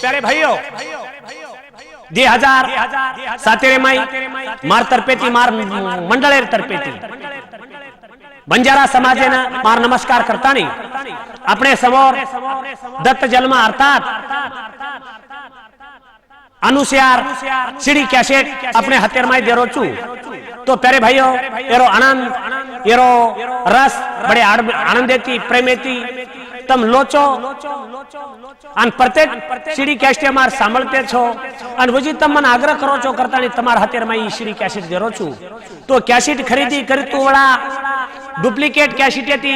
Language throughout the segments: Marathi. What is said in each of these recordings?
प्यारे भाइयों 2017 माई मार तरपेती मार मंडळेर तरपेती बंजारा समाजेनं मार नमस्कार करतानी अपने समोर दत्त जन्म अर्थात अनुस्यार सीडी कैसेट अपने हत्यार माई देरो चू। तो प्यारे भाइयों एरो आनंद एरो रस बड़े आनंद देती प्रेम देती तम लोचो अन प्रत्येक सीडी कैसेट मार सांभळते छो अन वजी तम मन आग्रह करो छो करतानी तमार हत्यार माई सीडी कैसेट देरो छू। तो कैसेट खरीदी करतू वड़ा डुप्लीकेट कैसेट थी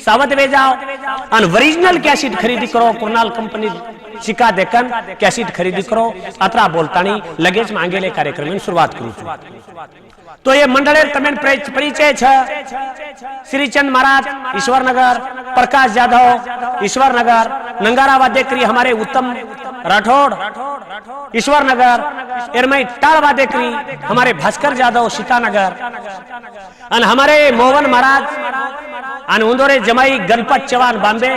सावध वे जाओ अन ओरिजिनल कैसेट खरीदी करो कुरनाल कंपनी शिका देखन कैसेट खरीदी करो अतरा बोलतानी लगेज मांगेले कार्यक्रम में शुरुआत करू छू। तो ये मंडलेर तमेन परिचय छ श्रीचंद महाराज ईश्वरनगर, प्रकाश जाधव ईश्वरनगर, नंगारा वाद्यक्री हमारे उत्तम राठौड़ ईश्वरनगर, एरमई टाल वाद्यक्री हमारे भास्कर जाधव सीतानगर अन हमारे मोहन महाराज अन उंदोरे जमाई गणपत चव्हाण बॉम्बे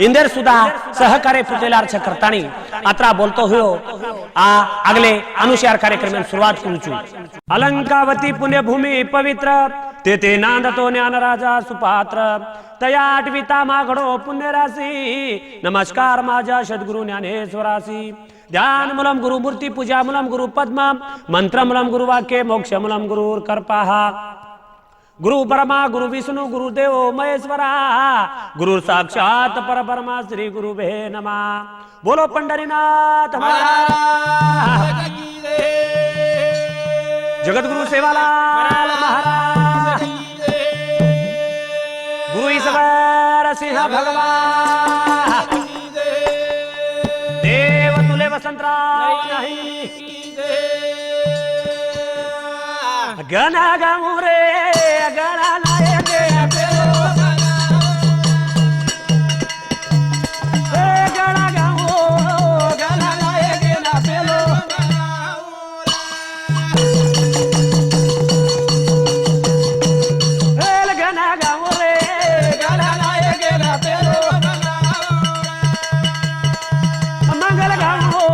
इंदर सुधा सहकार्य पुतेलार छ करतानी अत्रा बोलतो हुयो आ अगले अनुसार कार्यक्रम में शुरुआत करू छू। अलंकावती पुण्यभूमि पवित्र तेथे नांदतो ज्ञान राजा सुपात्र तया आठविता मागडो पुण्य राशी नमस्कार माझ्या सद्गुरु ज्ञानेश्वरासी ध्यान मूलम गुरु मूर्ति पूजा मूलम गुरु पद्मा मंत्र मूलम गुरु वाक्य मोक्ष मूलम गुरु कर्पाहा गुरु ब्रह्मा गुरु विष्णु गुरु देव महेश्वरा गुरु साक्षात परब्रह्मा श्री गुरु भे नमः। बोलो पंढरीनाथ महाराज जगत गुरु सेवालाल महाराज गुरु ईश्वर सिंह भगवान देव तुले वसंतराव नहीं गणा गमुरे गणा नायके गणा गमो गणा नायके ना पेलो गणा गमुरे गणा नायके ना पेलो मंगल गमो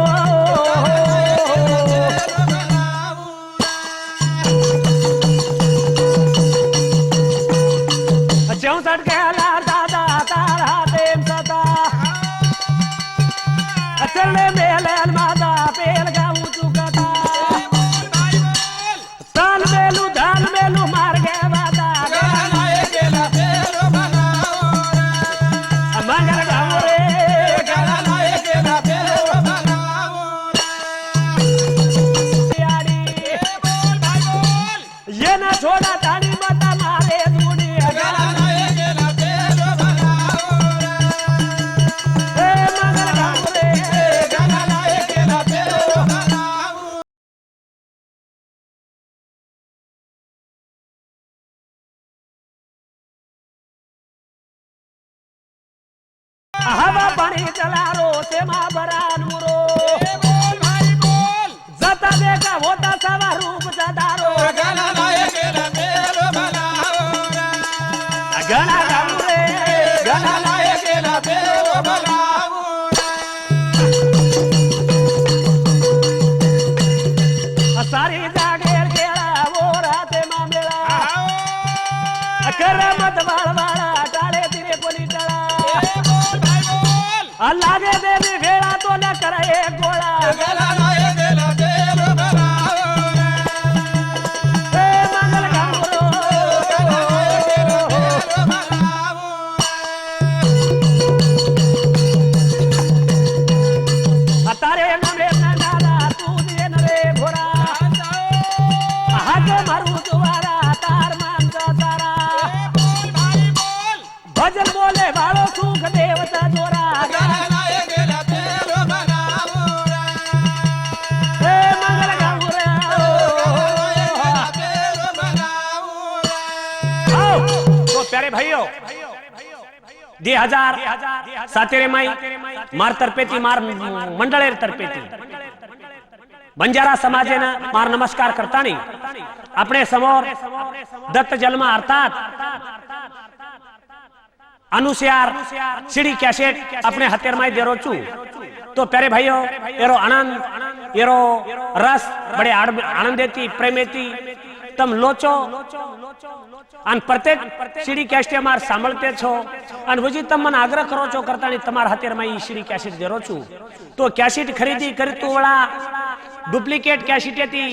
दादा तारा प्रेम सदा चलने मेलन मादा पेल गाऊं चुकता ताल मेलू मार गए वादा गेला पेरो बनाओ मंगल गाऊं रे गला लाए गेला पेरो बनाओ यारी बोल भाई बोल ये ना छोड़ा तानी मत मारे दूनी गला हवा पानी चला रो से माँ बरान मुरो बोल भाई बोल जता देखा होता सवा रूप जदारो गला लाए गेला पेरो बनाओ गला गामुरे गला लाए गेला पेरो बनाओ सारी जागेर गेला वो राते मामेला करमत वाला डाले तेरे बोली टला लागे देवी भेड़ा तो न करे गोला गला लाए गेला पेरो बनाओ मंगल गामुरो गला लाए गेला पेरो बनाओ तारे नरे नाला तू दिए नरे भोरा हागे मारू दुआरा तार मांगा तारा बोल भाई बोल भजन बोले वालो सुख देवता जोरा प्यारे भाइयों 2017 माई मार तरपेती मार मंडळेर तरपेती बंजारा समाजेनं मार नमस्कार करतानी अपने समोर दत्त जन्म अर्थात अनुस्यार सीडी कैसेट अपने हत्यार माई देरो चू। तो प्यारे भाइयों एरो आनंद एरो रस बड़े आनंद देती प्रेम देती तम लोचो अन प्रत्येक सीडी कैसेट मार सांभळते छो अन वजी तम मन आग्रह करो छो करतानी तमार हातेर में ई सीडी कैसेट देरो छु तो कैसेट खरीदी करतु वाला डुप्लीकेट कैसेट थी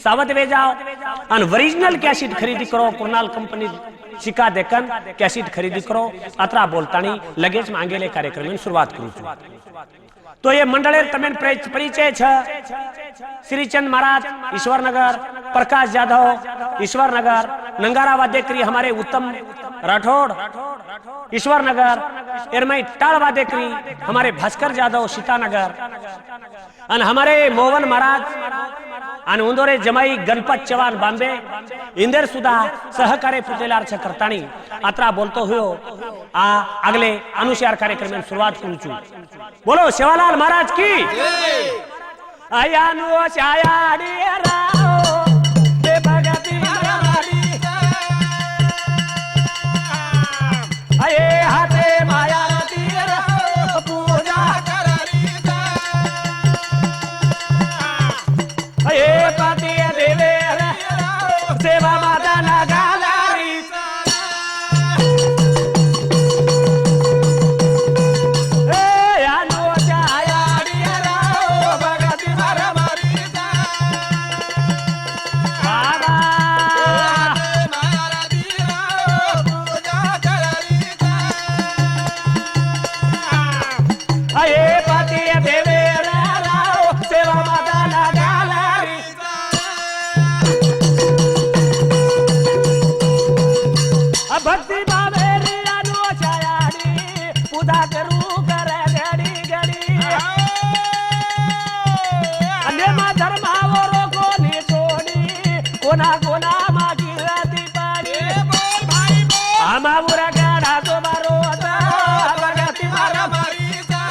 सावध वे जाओ अन ओरिजिनल कैसेट खरीदी करो कुरनाल कंपनी शिका देकन कैसेट खरीदी करो अतरा बोलतानी लगेच मांगेले कार्यक्रम में शुरुआत करू छु तो ये मंडळेर तमेन परिचय छ श्रीचंद महाराज ईश्वरनगर प्रकाश जाधव ईश्वरनगर नंगारा वाद्यकरी हमारे उत्तम राठौड़ ईश्वरनगर एरमई टाल वाद्यकरी हमारे भास्कर जाधव सीतानगर अन हमारे मोहन महाराज अन उंदोरे जमाई गणपत चव्हाण बॉम्बे इंदर सुधा सहकार्य पुतेलार छ करतानी अत्रा बोलतो हुयो आ अगले अनुसार कार्यक्रम में शुरुआत करू छु बोलो सेवालाल महाराज की आया नु छायाडी राओ ते भगती मारी आये हाथे माया तीर पूजा करली आये पति देवे सेवा माता नगालारी भक्ति बाबेरी अनु छायाडी पूजा करू करे गड़ी गड़ी अन्य मा धर्मावरो कोनी छोड़ी कोना कोना मागी राती पाड़ी बोल भाई बोल आमा बुरा गाड़ा तो मारो ता भगती मारा मारी ता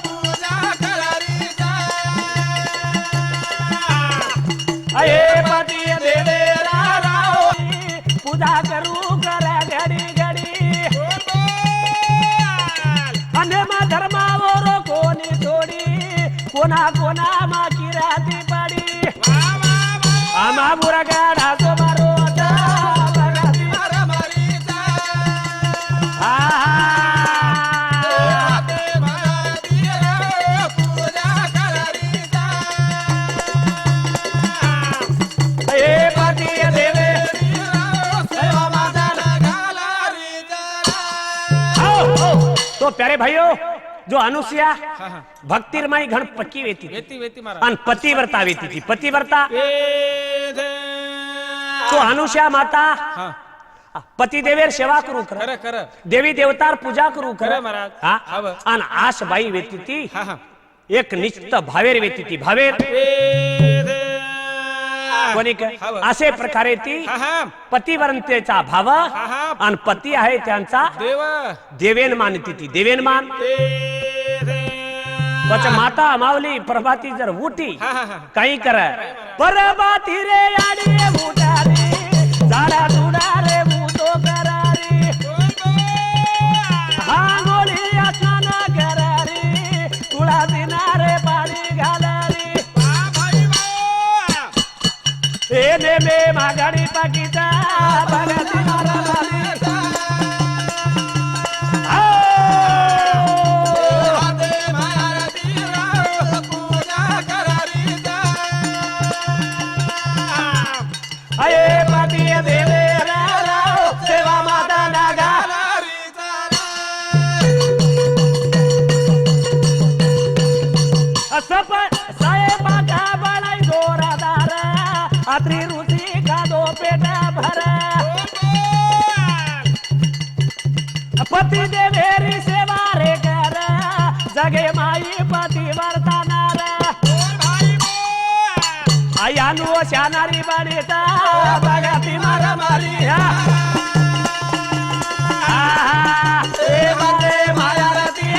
पूजा कररी ता आये पति देवे राओ पूजा करू करे घड़ी घड़ी अन्य मा धर्मावरो कोनी छोड़ी कोना कोना मा की राती पड़ी आमा बुरा गाड़ा तो मारो ता भगती मारा मारी ता पूजा कररी ता ए पति देवे सेवा माता नगालारी तो प्यारे भाइयों जो अनुसुया भक्तिरमाई घण पक्की वेती वेती महाराज अन पतिव्रता वेती थी पतिव्रता तो अनुसुया माता पति देवेर सेवा करू कर कर देवी देवतार पूजा करू कर महाराज हां अन आश बाई वेती थी एक निश्चित भावेर वेती थी भावेर कोणी असे प्रकारे ती पतिव्रतेचा भाव आणि पती आहे त्यांचा देव देवेन मानती ती देवेन मान त्याच्या माता मावली प्रभाती जर उठी काही कर प्रभाती रे आडी उठारी झाडा तुडा रे भूतो करारी हांगोली स्नान करारी तुळा दिनारे पाणी घालारी एने मे मागाडी पाकीचा भगती मारा मारी अये पति देवे राओ सेवा माता नगालारी असप साहेबा का बळाई जोरादार अत्री रुची का दो पेटा भर पति देवेरी सेवा रे कर जगे माई पति वर्तानार आयानु शानारी बनिता भगती मारा मारी माया रती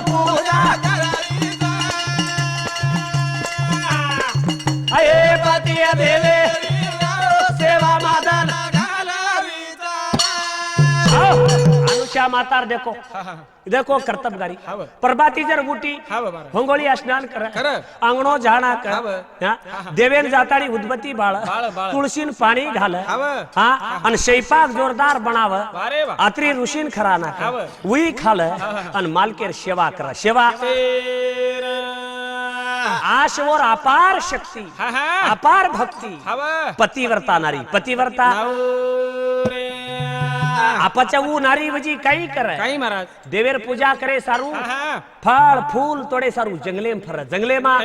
पूजा अये पति देवे सेवा माता अनुष्या मातार देखो देखो कर्तबगारी प्रभाती जर उठी होंगोळी स्नान कर अंगणो झाणा कर देवेन जाताडी उद्बत्ती बाळ तुळशीन पाणी घाल हा आणि स्वयंपाक जोरदार बनाव आत्री ऋषीन खरा ना उई खाल आणि मालकेर सेवा कर सेवा आशवर अपार शक्ती अपार भक्ती पतिव्रता नारी पतिव्रता आपाच्या ऊ नारी वजी काही करे काही महाराज देवेर पूजा करे सारू फळ फूल तोडे सारू जंगले फर जंगले मा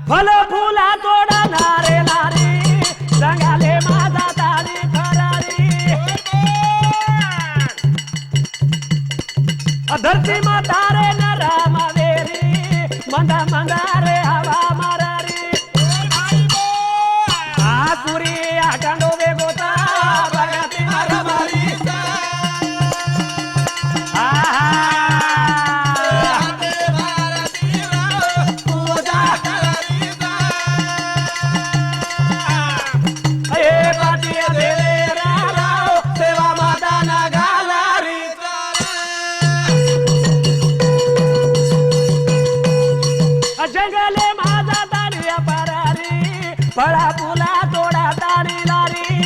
फल फूला तोडा नारे नारी जंगले मा जातारी फरारी धरती माता रे नरमा मंदा मंदा रे हवा मारारी आसुरी आकांडो बेगोता भगती मारमारी पूजा करारी ए पातिया देवे राव सेवा माता ना गालारी जंगले माझा तारिया परारी फळा फुला तोडा तारी लारी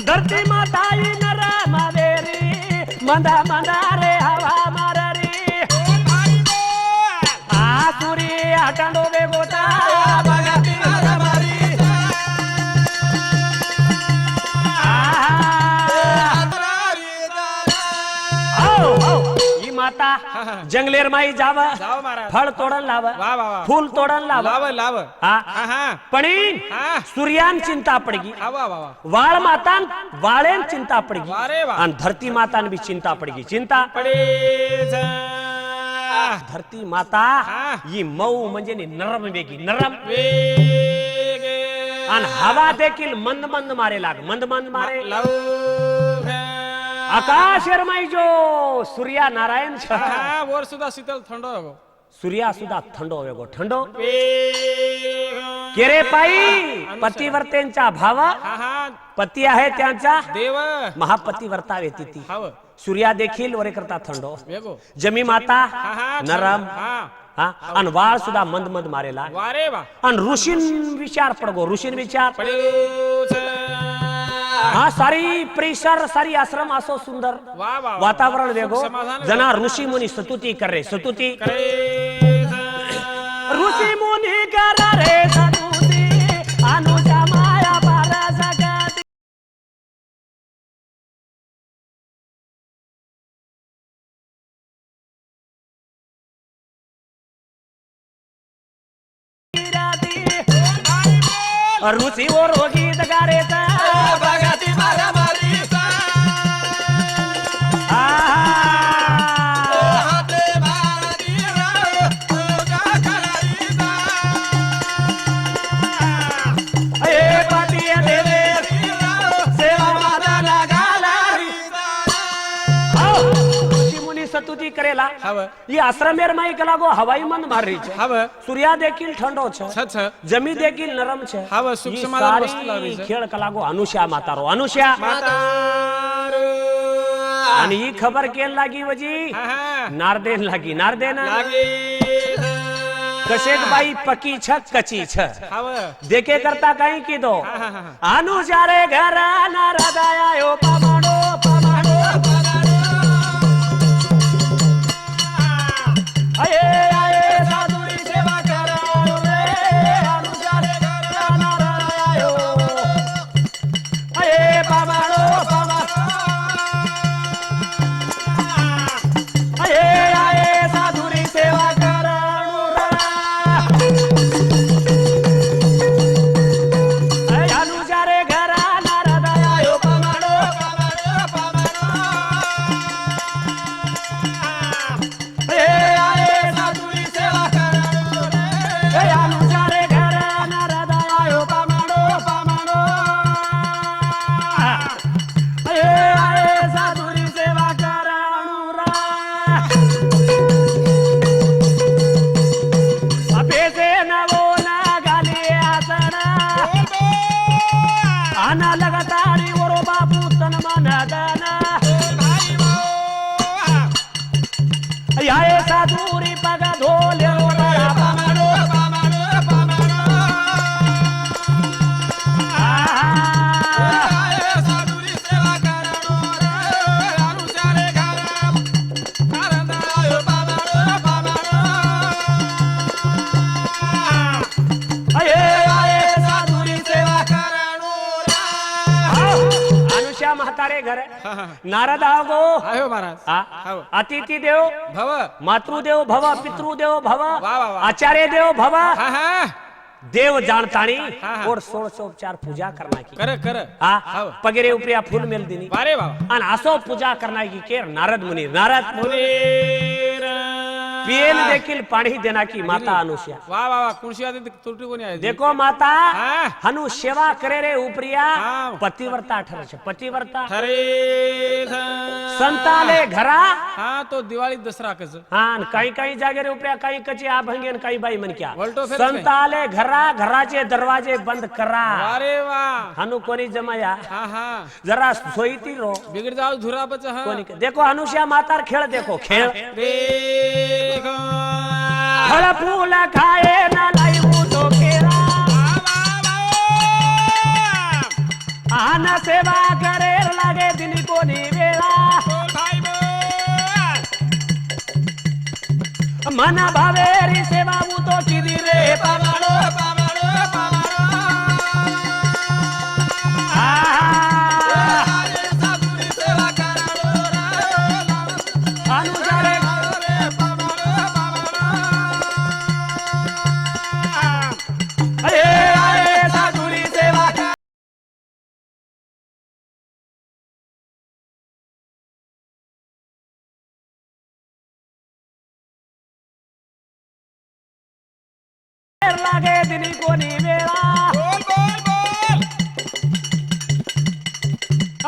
धरती माताई नरा मावेरी मंदा मंदा रे हवा मारारी आसुरी आटांडो बेगोता भगती मारमारी माता जंगलेर माई जाव फळ तोडन लाव फूल तोडन लाव पण सूर्यान चिंता पडगी वाळ मातान वाळेन चिंता पडगी आणि धरती मातान भी चिंता पडगी चिंता धरती माता ही मऊ म्हणजे नरम वेगी नरम आणि हवा देखील मंद मंद मारे लाग मंद मंद मारे आकाश रमाई जो सूर्या नारायण वर सुद्धा शीतल थंड हो सूर्या सुद्धा थंड हो थंड केरे पायी पतिवर्तेंचा भाव पती आहे त्यांचा देव महापतिवर्ता येते ती सूर्या देखील वरे करता थंड जमी माता नरम आणि वाळ सुद्धा मंद मंद मारेला आणि ऋषीन विचार पडगो ऋषीन विचार हा सारी परिसर सारी आश्रम असो सुंदर वातावरण वेगो जना ऋषी मुनी स्तुती कर रे स्तुती ऋषी मुनी कर रे स्तुती अनुजा माया पारा जगती ऋषी और गीत गारेचा भगती मारमारी हाते मारती पूजा करारी ए पातिया देवे सेवा माता लगालारी ऋषी मुनी स्तुति करेला ये आश्रमेर माई कलागो हवाई मन मार रही छे सूर्या देखील ठंडो छे जमी देखील नरम छे सुख समाधान वस्तु लावी छे खेळ कलागो अनुष्या मातारो अनुष्या आणि ही खबर केल लागी वजी नारदेन लागी नारदेन कशेक बाई पकी छ कची छ देखे करता काही की दो अनुजा रे घर नारदायो पमाडो पमाडो आये आये साधुरी सेवा करो रे अनुजा रे घर नारदायो आये पमाडो पमाडो आये आये साधुरी सेवा करो रे अनुजा रे घर नारदायो पमाडो पमाडो पमाडो लगातार रो बापू तन मन धन याये साधुरी पग धोले रो बामणो म्हातारे घर नारद आवो आयो महाराज हा? अतिथी देव भव मातृदेव भव पितृदेव भव वाह, वाह, वाह. आचार्य देव भव हा हा देव जानतानी हाँ. और 16उपचार पूजा करना की कर कर हा हाव. पगेरे उपरिया फूल मेल दिनी वारे बाबा आणि असो पूजा करना की केर नारद मुनी पियेल देखील पाणी देना की माता अनुसया वाह वाह वाह कुणशी आधी तुरटी कोणी आहे देखो माता हाँ. हनु सेवा करे रे उपरिया हाँ. पतिव्रता ठरे छे पतिव्रता खरे संताले घरा हा तो दिवाळी दसरा कस हा काही काही जागे रे उपऱ्या काही कची आ भंगेन काही बाई मन क्या वलटो फेर संताले घरा घराचे दरवाजे बंद करा वारे वाह हनु कोणी जमाया हा हा जरा सोईती रो बिगड़ जाओ धुरा बच हा कोणी देखो अनुष्या मातार खेळ देखो खेळ देखो फळ फूल खाए ना लाईवू तो केरा आन सेवा करे लागे दिनी कोणी वेळा मन भावे री सेवा वू तो किदी रे पावाडो अनुजारे अरे साधुरी सेवा लागे दिनी कोणी वेळा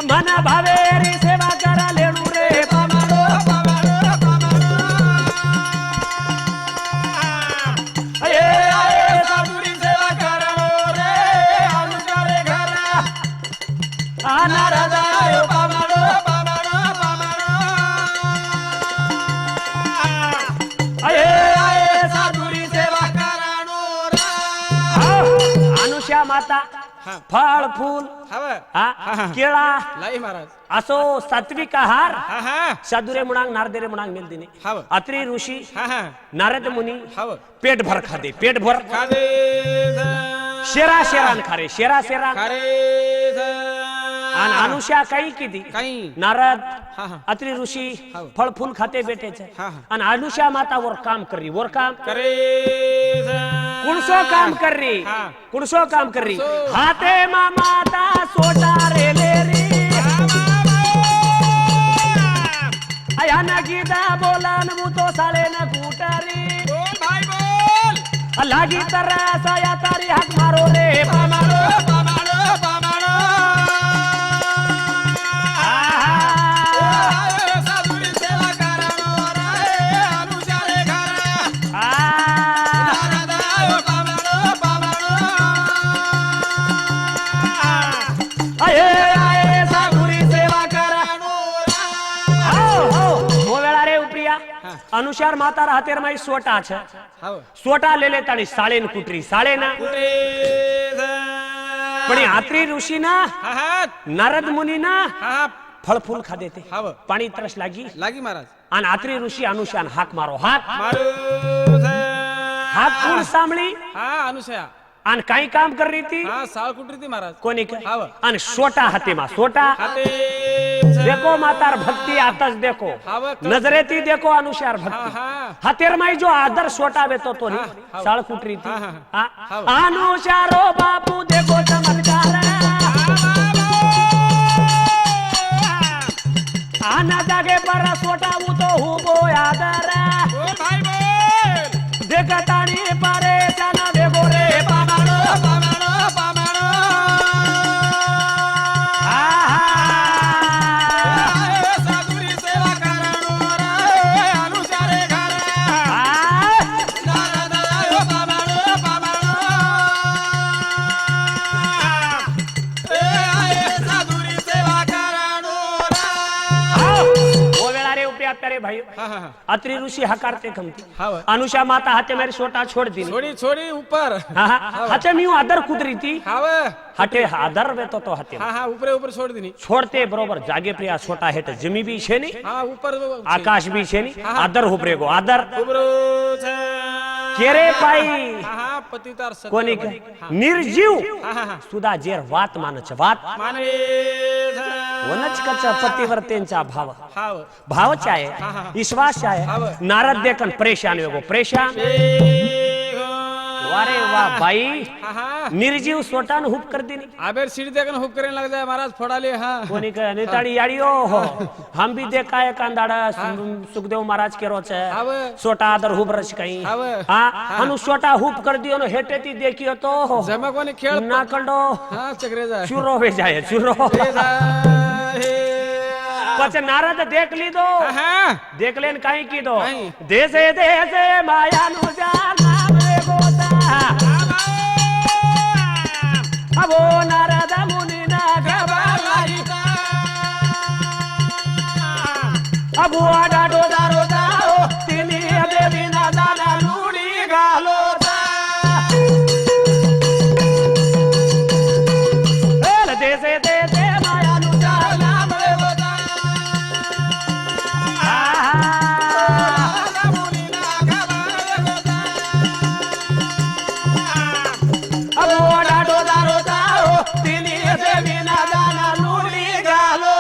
मन भावे री सेवा करा लेणू रे पामाडो साधुरी सेवा करा रे अनुजारे घरा नारदायो पामाडो साधुरी सेवा अनुष्या माता फळ फूल हव केळा लाई महाराज असो सात्विक आहार हा हा साधुरे मुणांग नारदेरे मुणांग मेल दिने हव अत्रि ऋषी हा हा नारद मुनी हव पेट भर खादे पेट भर खादे शेरा शेरान खारे शेरा शेरा खरे आणि अनुष्या काही किती काही नारद हा हा अत्रि ऋषी हव. फळ फूल खाते बेटेचे हा हा आणि अनुष्या माता वर काम करी वर काम करे कुणसो काम कर रही हा. कुणसो काम कर रही कुणसो. हाते मा माता सोटा रे ले री आया न गीता बोलान मु तो साले न कुटारी बोल भाई बोल लागी तरस या तारी हाक मारो रे पामाडो साधुरी सेवा करा रे अनुजारे घरा नारदायो आये साधुरी सेवा करा हो वेळा रे उपरिया अनुसार माता राहतेर माई सोटा छ हव सोटा लेले ताणी साळेन कुटरी साळेना कुठे पण आत्री ऋषी ना हा हा नारद मुनी ना हा फळ फूल खा देते हव पाणी तरस लागी लागी महाराज आणि आत्री ऋषी अनुशान हाक मारो हाक मारू हाक कोण सांभळी हा अनुसया आणि काही काम कर रही थी हा साळ कुठरी ती महाराज कोणी का? हव आणि सोटा हाते मा सोटा हाते देखो मातार भक्ति आतच देखो हव नजरेती देखो अनुसार हा भक्ति हा हातेर माई जो आदर सोटा बेतो तो हा, हव. साळ कुटरी थी हा, हा, हा? हव. अनुसारो बापू देखो चमत्कार आना जागे पर सोटा तो हुबो आदर बोल भाई बोल देखतानी परेशान देखो रे पामाडो साधुरी सेवा करा रे अनुजारे घरा नारदायो साधुरी सेवा प्यारे भाई हाँ हाँ हाँ अत्रि ऋषि हकारते खमती हाँ वे। अनुषा माता हाथे मेरी सोटा छोड़ दी छोड़ी छोड़ी ऊपर हाथे मी आदर कुदरी थी हाँ वे। हटे आदर वे तो हाथे हाँ हाँ ऊपर ऊपर छोड़ दी छोड़ते बरोबर जागे प्रिया छोटा हेठ जमी भी छे नहीं हाँ ऊपर आकाश भी छे नहीं आदर हुबरे गो आदर ऊपर केरे पाई हाँ हाँ पतितार सत्य कोनी बनी। के निर्जीव हाँ हाँ हाँ सुदा जेर वात मानच वात माने वनच कच पतिवर्तेंचा भाव हाँ वे। भावच आहे विश्वास आहे नारद देखन परेशान वेगो परेशान वारे वाह भाई हाँ हाँ निर्जीव सोटान हुप कर देनी आबेर सीढ़ी देखन हुप करने लग जाए महाराज फोड़ा ले हाँ कोनी के नेताड़ी याड़ियो हो हम भी देखा है कांदाड़ा सुखदेव महाराज के रोच है अब सोटा आदर हुप रच कहीं अब हाँ अनु सोटा हुप कर दियो नो हेटेती देखियो तो जमा कोनी खेल ना कंडो हाँ चक्रे जाए चूरो हो जाए चूरो पछ नारद देख ली दो हाँ देख लेन काई की दो काई? देसे देसे माया नु जाना रे गोता अबो नारद मुनि ना गवाई अबो डाडो दारो दाओ तिनी देवी ना दाना लूड़ी गालो देसे देसे माया नु जाना रे गोता अबो डाडो दारो दाओ तिनी देवी ना दाना लूड़ी गालो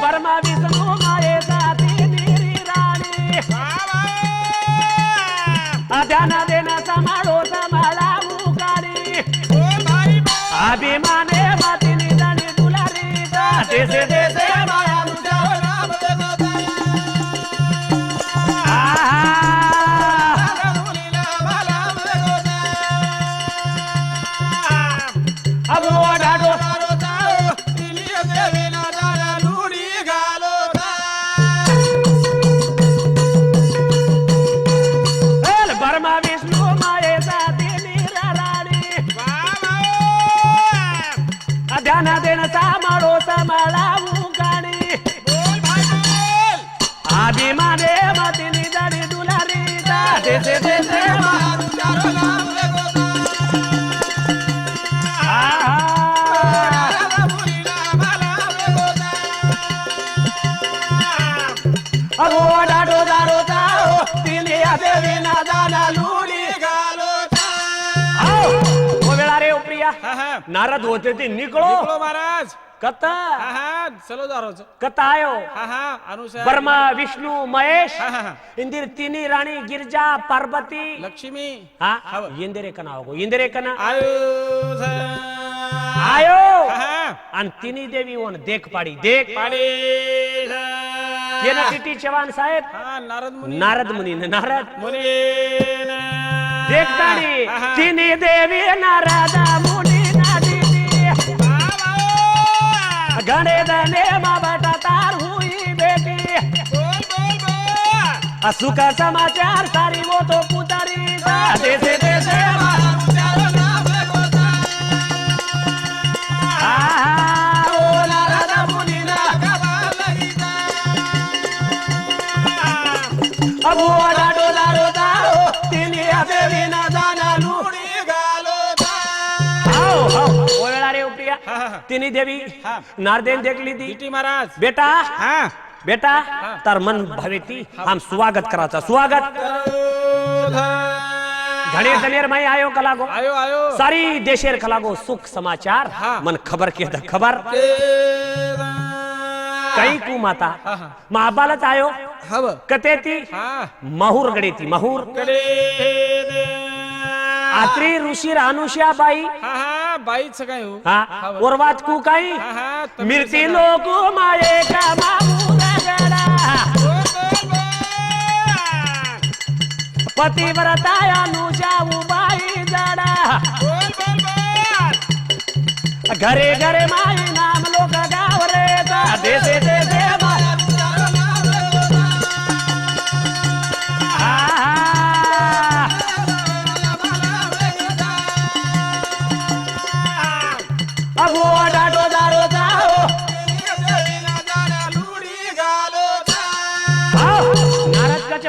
बर्मा विष्णु माये साथी नीरी रानी ध्यान देना समालो समाला मुकारी अभिमाने माती निदानी दुलारी देसे देसे माया अब वो डाडो बर्मा विष्णु माये साथी नीरा रानी ध्यान देन सामाळो समाळा मुकाणी अभिमाने मती निदानी दुलारी देसे देसे अब वो डाडो दारो दाओ तिनी देवी ना दाना लूडी आओ वो वेळा रे प्रिया हाँ हाँ नारद होते ते निकलो निकलो महाराज कथा हाँ हाँ चलो जा रहा कथा आयो हाँ हाँ अनुसार ब्रह्मा विष्णु महेश हाँ हाँ हाँ इंदिर तीनी रानी गिरजा पार्वती लक्ष्मी हाँ इंदिरे कना होगो इंदिरे कना आयो आयो हाँ आणि तिनी देवी ओन देख पाडी देख पाडी केना टिटी चव्हाण साहेब हाँ नारद मुनि नारद मुनी नारद मुनि देखताडी हाँ। तिनी देवी नारद मुनी नादी गणे दने मा बटा तार हुई बेटी सुख समाचार सारी वो तो पुतारी देसे देसे अब वो डाडो दारो दाओ तिनी देवी ना दाना लूडी आओ आओ वो वेळा रे प्रिया तिनी देवी नारदेन देख ली थी टीटी महाराज बेटा हाँ बेटा तार मन भवेती हम स्वागत कराचा स्वागत घणे दनेर माई आयो कलागो आयो आयो सारी देशेर कलागो सुख समाचार मन खबर के द खबर कई कु माता महाबालच आयो हव कतेती हाँ माहूर गडेती माहूर आत्री ऋषी अनुषा बाई हाँ हाँ बाईच काय हो हाँ ओरवात कु काही हाँ हाँ तमिळ मिरती लोक माये का माहूर गडा पतिव्रता अनुषा बाई जडा घरे घरे माई नाम लोक गाव रे देसे देसे अब वो डाडो दारो दाओ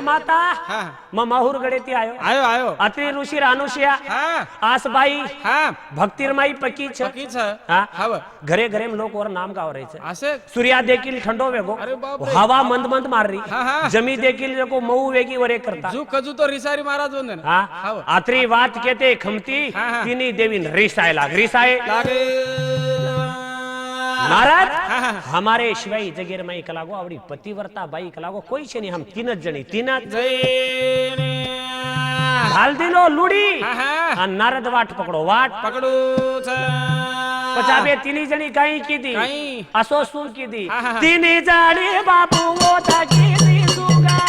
माता हा मग माहूर गडे ती आयो आयो आयो अत्रि ऋषी रानुशिया हा आसबाई हा भक्तिरमाई पकी छ पकीच हा हव घरे घरे लोक वर नाम गाव रहे असे सूर्या देखील थंडो वेगो अरे बापरे. हवा मंद मंद मार रही हा, हा. जमी देखील वेगो मऊ वेगी वरे करता जू कजू तो रिसारी महाराज होते ना हा हव आत्री वात केते खमती हा, हा. तिनी देवीन रिसाय लाग रिसाय लागे महाराज हा, हा. हमारे शिवाई जगीर माई कलागो आवडी पतिव्रता बाई कलागो कोई छे नहीं हम तीनच जणी तीनच जय घाल दिलो लुडी हा हा आणि नारद वाट पकडो वाट पकडू पचाबे तिन्ही जणी काही किती काही. असो सु किती हा, हा, हा. तिन्ही जणी बापू होता किती सुगा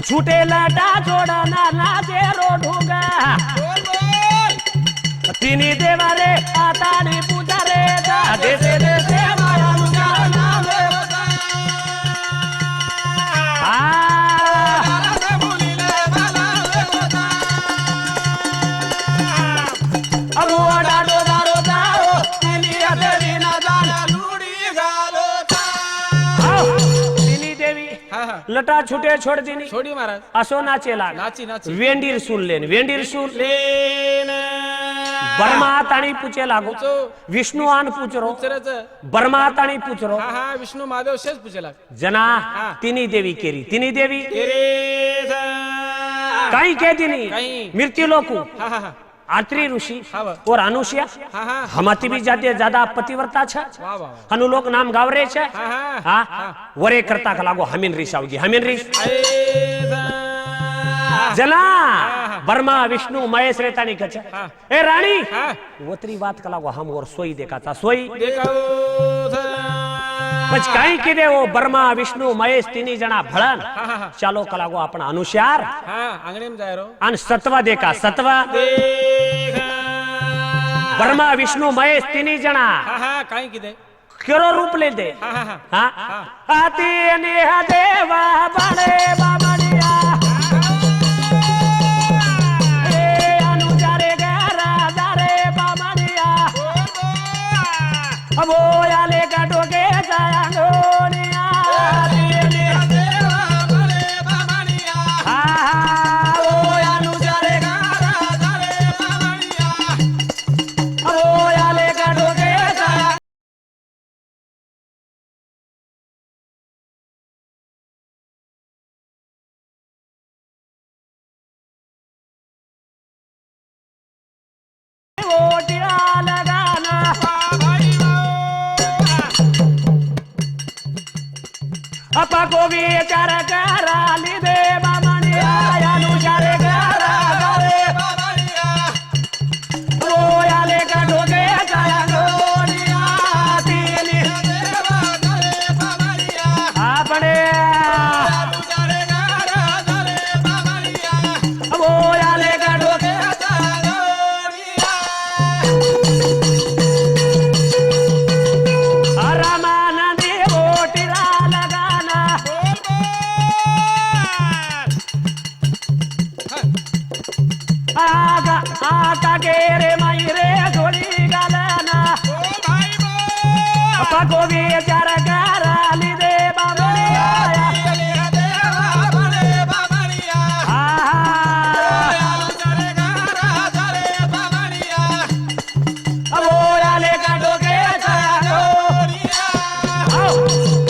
छूटे लाटा जोडना नाचे रोढुगा तिन्ही देवा रे आताडी पूजा रे जा देसे देसे माया मुगा नाम रे अब वाडा दारो दारो तिन्ही देवी ना जान तिन्ही देवी हा हा लटा छुटे छोड़ दिनी छोडी महाराज असो नाचेला नाची नाची वेंडीर सुन लेन वेंडीर सुन बर्माताणी पूछे लागो पूछो. विष्णु आन पूछरो उचरच बर्माताणी पूछरो हा हा विष्णू महादेव शेष पूछेला जना हा. तिनी देवी केरी तिनी देवी तेरे काही के तिनी काही. मृत्यु लोकू हा हा हा आत्री ऋषि हा वा. और अनुष्या हा हा हमाती भी जाते ज्यादा पतिव्रता छ वाह वाह हनु लोक नाम गावरे छ हा हा हा वरे करता का लागो हमीन रिसावगी हमीन रिस आए जना बर्मा विष्णु महेश रेतानी कच हा. ए राणी हा वतरी बात का लागो हम और सोई देखाचा सोई देखाओ पछ काही किदे वो बर्मा विष्णु महेश तिनी जना भळन हा हा हा चालो का लागो आपण अनुसार हा अंगणे में जाय रो आणि सत्वा देखा सत्वा देखा बर्मा विष्णु महेश तिनी जना हा हा काही किदे केरो रूप ले दे हा हा हा हा आती नेहा देवा बडे बाबडिया ए अनुजारे गारा दारे बाबडिया अब आले का डोके जायांगोनिया नेहा देवा बडे बाबडिया हा ओ अनुजारे गारा दारे बाबडिया अब आले का डोके जाया ओटिया लगाना अपा को भी चार करा ली दे बामणिया अनुसार करा रे ओ आले का डोके जाया गोनिया तिनी आपणे ओ आले का डोके रामानंदी ओटिरा लगाना आगा आका गेरे मायरे जोडी गालना अपा को भी चार करा ली दे बामणिया अब ओ आले का डोके जाया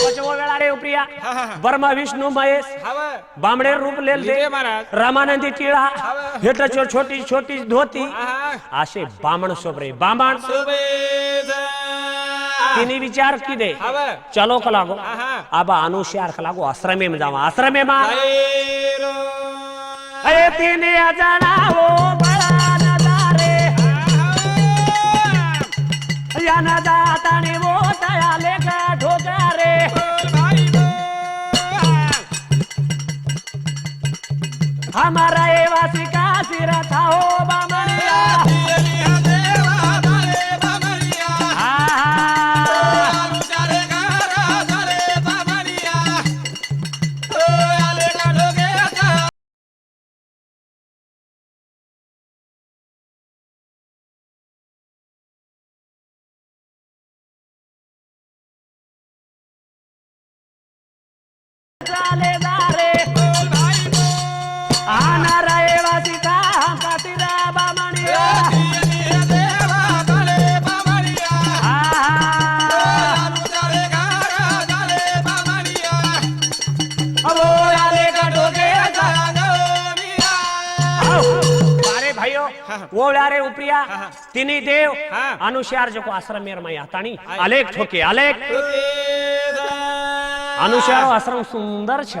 पचवो वेळा रे प्रिया हा हा बर्मा विष्णु महेश हवा बामणे रूप लेल दे लिदे महाराज रामानंदी टिळा हेट छोटी छोटी धोती हा असे बामण सोबरे बामण शुभेच्छा तिने विचार की दे हवा चलो का लागो हा आबा अनुष्यार का लागो आश्रमे में जावा आश्रमे में आयरो अरे तिने जना वो बड़ा नजारे या न जाता ने वो तया लेका ठोकारे हमारा ये वासी का सिर था हो बामणिया चाले दारे बोल भाई बोल आना रहिवासी था कातिरा बामणिया दिए देवा भले बामणिया आहा चाले गारा चाले बामणिया अब आले का डोके जागोनिया अरे भाइयों ओळारे उपरिया तिनी देव हाँ। अनुसार जो को आश्रम मेर में आतानी अलेख ठोके अलेख अनुसार आश्रम सुंदर छे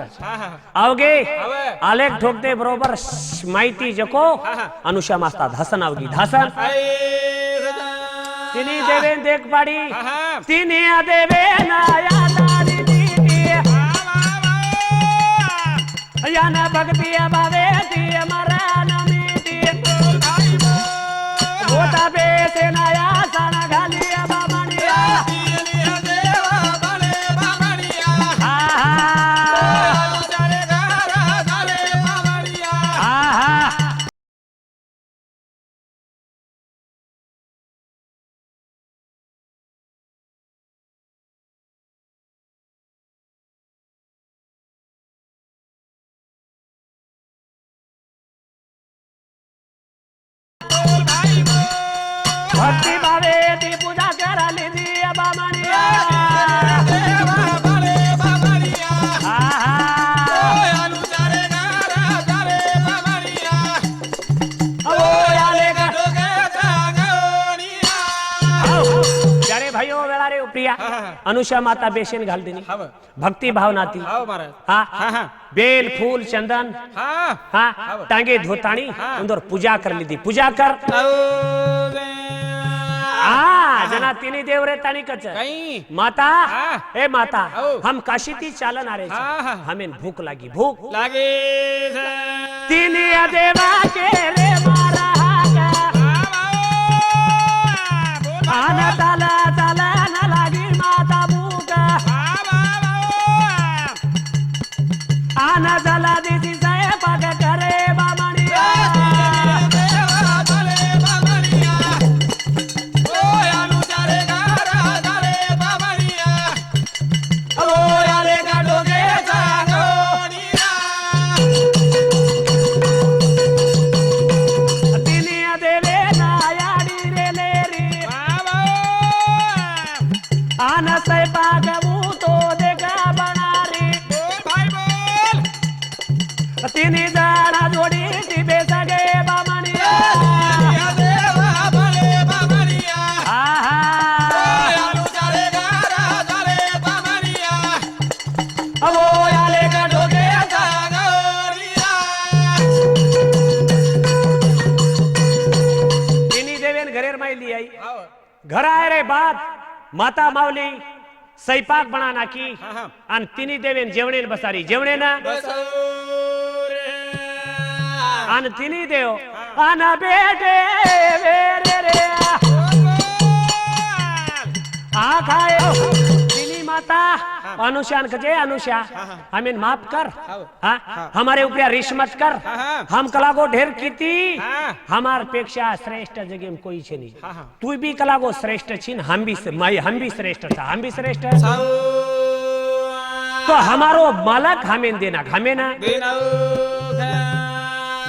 आवगे आवे। अलेख ठोकते बरोबर माहिती जको अनुषा मास्ता धासन आवगी धासन तिनी देवे देख पाडी तिनी देवे नाया दारी दीदी या ना भक्ति बावे ती मरण मीती गोता बेसे नाया साना घाली बामणिया भक्ति भावे ती पूजा कराली दी बामणिया जरे भाइयों वेळा रे प्रिया अनुषा माता बेशन घाल दिनी भक्ति भावनाती हाँ बेल फूल चंदन हाँ टांगे धोतानी अंदर पूजा कर ली थी पूजा कर जना तिनी देव रे तानी कच माता ए माता हम काशी ती चालन आ रहे छे हमें भूख लगी भूख लागे तिनी देवा के रे मारा आना ताला ताला ना लागी माता भूख आना जला दीदी से पग करे बामणिया आना से पागवू तो देखा बनारी तिनी जाना जोड़ी टिबे सगे बामणिया अब वो आले का डोगे तिनी देवेन घरेर माई ली आई घर आए रे बाद माता माऊली स्वयंपाक बना नाकी आणि तिनी देवेन जेवणेन बसारी जेवणे ना आणि तिनी देव आना बेटे वेरे रे आ खाए तिनी माता अनुषा कजे अनुषा हमें माफ कर हाँ हमारे ऊपर रिश मत कर हम कला को ढेर कीती हमार पेक्षा श्रेष्ठ जगह में कोई छे नहीं तू भी कला को श्रेष्ठ छीन हम भी श्रेष्ठ था हम भी श्रेष्ठ तो हमारो मालक हमें देना हमें ना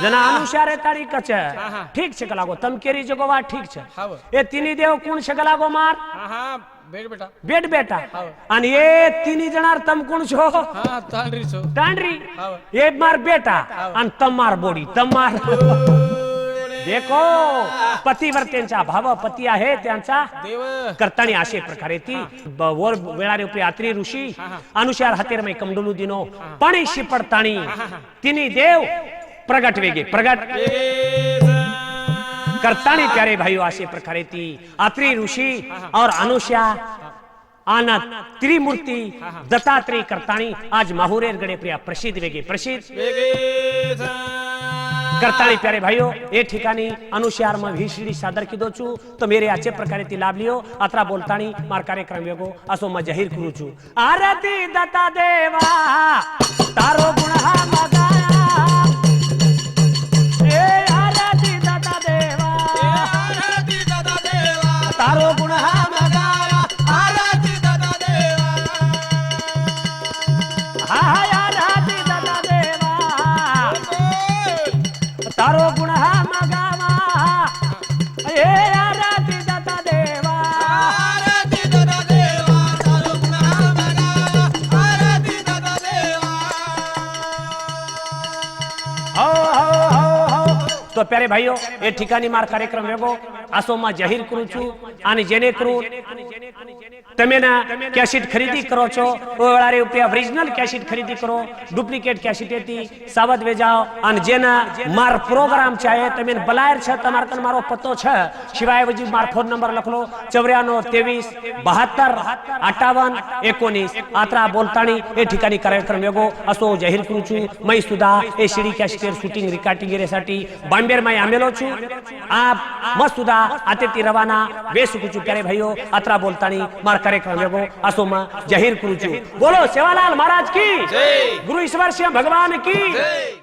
जना अनुसार तारी कच ठीक छे कला को तम केरी जगो वा ठीक छे ए तिनी देव कोण छे कला को मार बेट बेटा आणि ये तिनी जणार तम कोण छो तांडरी ये मार बेटा आणि तम मार बोडी तम मार देखो पतिवर्तेंचा भाव पती आहे त्यांचा करतानी अशे प्रकारे ती वर वेळारे उपरी आत्री ऋषी अनुसार हातेर मै कमडलू दिनो पाणी शिपडतानी तिनी देव प्रगट वेगे प्रगट करतानी प्यारे भाइयों आशे प्रकारे ती आत्री ऋषि और अनुषा आनंद त्रिमूर्ति दत्तात्रेय करतानी आज माहुरेर गणे प्रिया प्रसिद्ध वेगे प्रसिद्ध करतानी प्यारे भाइयों ए ठिकाणी अनुसार में भीषणी सादर कीधो छु तो मेरे आचे प्रकारे ती लाभ लियो अत्रा बोलतानी मार कार्यक्रम वेगो असो मैं जाहीर करू छु आरती दत्ता देवा तारो गुण हा मगाया ए आरती दत्ता देवा तारो गुण हा मगाया आरती दत्ता देवा हा हा तारो गुण हा मगावा हे आरती दाता देवा आरती दादा देवा तारो गुण हा मगा आरती दादा देवा हो तो प्यारे भाईओ ए ठिकाणी मार कार्यक्रम वेगो असो मा जाहीर करू છું અને જેને કરું તમે ના કેસેટ ખરીદી કરો છો ઓળારે રૂપિયા ઓરિજિનલ કેસેટ ખરીદી કરો ડુપ્લિકેટ કેસેટ હતી સાવધ વેજાઓ અને જેના માર પ્રોગ્રામ ચાહે તમે બલાયર છે તમાર કન મારો પતો છે સિવાય વજી માર ફોન નંબર લખલો 94 23 72 58 19 આત્રા બોલતાણી એ ठिकाणी कार्यक्रम वेगो असो जाहीर करू છું मै सुद्धा ए शिडी कॅसेट शूटिंग रिकॉर्डिंग साठी बांबेर मै आमेलो छु आप मस्त सुद्धा आतेती रवाना वेसुकू छु प्यारे भाईओ अत्रा बोलतानी मार कार्यक्रम वेगो असो मा जाहीर करू छु बोलो सेवालाल महाराज की जय गुरु ईश्वर सिंह भगवान की जय।